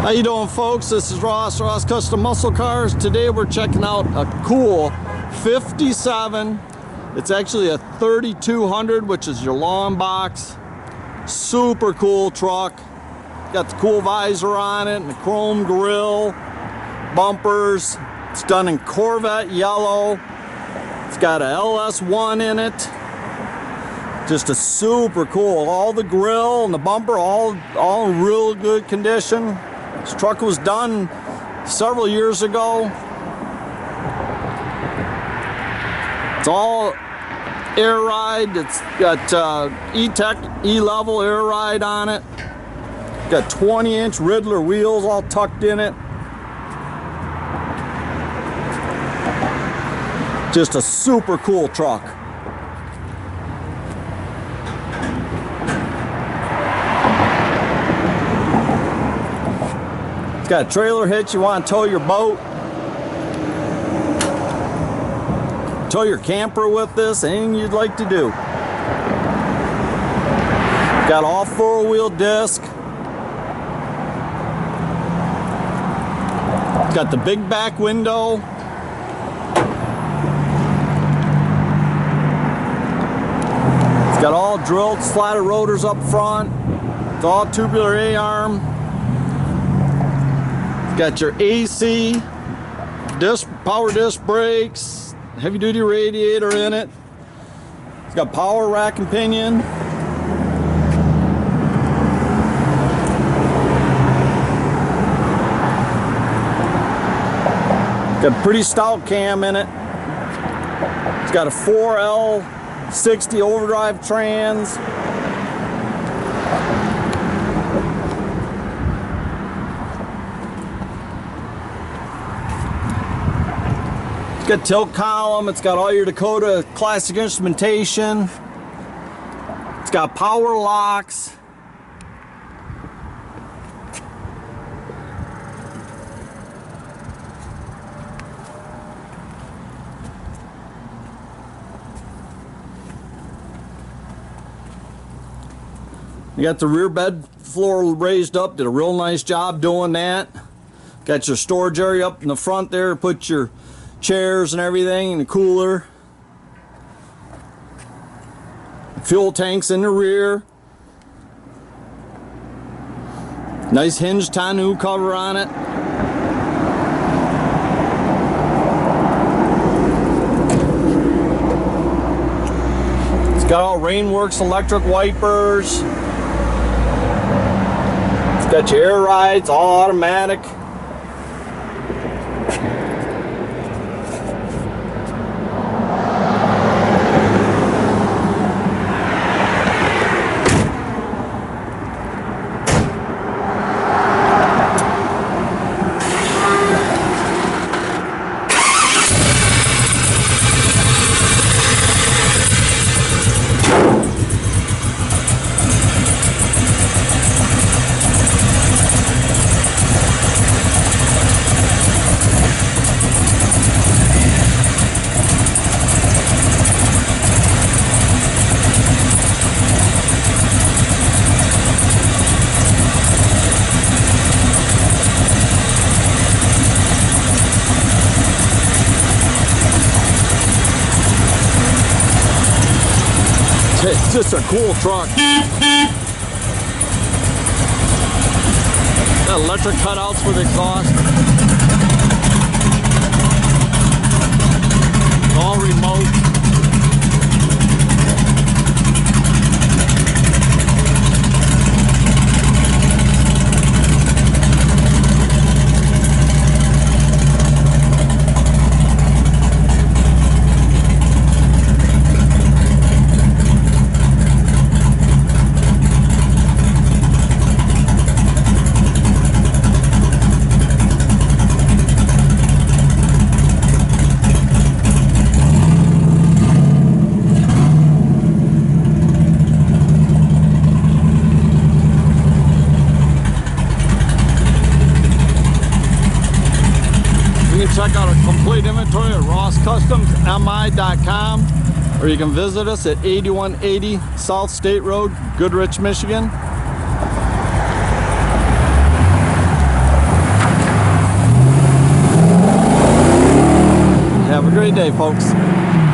How you doing, folks? This is Ross Custom Muscle Cars. Today we're checking out a cool 57. It's actually a 3200, which is your long box. Super cool truck. Got the cool visor on it and the chrome grille, bumpers. It's done in Corvette Yellow. It's got a LS1 in it. Just a super cool. All the grille and the bumper, all in real good condition. This truck was done several years ago. It's all AirRide. It's got E-Tech E-level AirRide on it. Got 20-inch Riddler wheels all tucked in it. Just a super cool truck. It's got a trailer hitch. You want to tow your boat, tow your camper with this, anything you'd like to do. Got all four-wheel disc. It's got the big back window. It's got all drilled slider rotors up front. It's all tubular A-arm. Got your AC, power disc brakes, heavy duty radiator in it. It's got power rack and pinion. Got a pretty stout cam in it. It's got a 4L60 overdrive trans. It's got tilt column. It's got all your Dakota classic instrumentation. It's got power locks. You got the rear bed floor raised up. Did a real nice job doing that. Got your storage area up in the front there. Put your chairs and everything, and the cooler. Fuel tanks in the rear. Nice hinged tonneau cover on it. It's got all Rainworks electric wipers. It's got your AirRides, all automatic. It's just a cool truck. Got electric cutouts for the exhaust. It's all remote. You can check out a complete inventory at rosscustomsmi.com, or you can visit us at 8180 South State Road, Goodrich, Michigan. Have a great day, folks.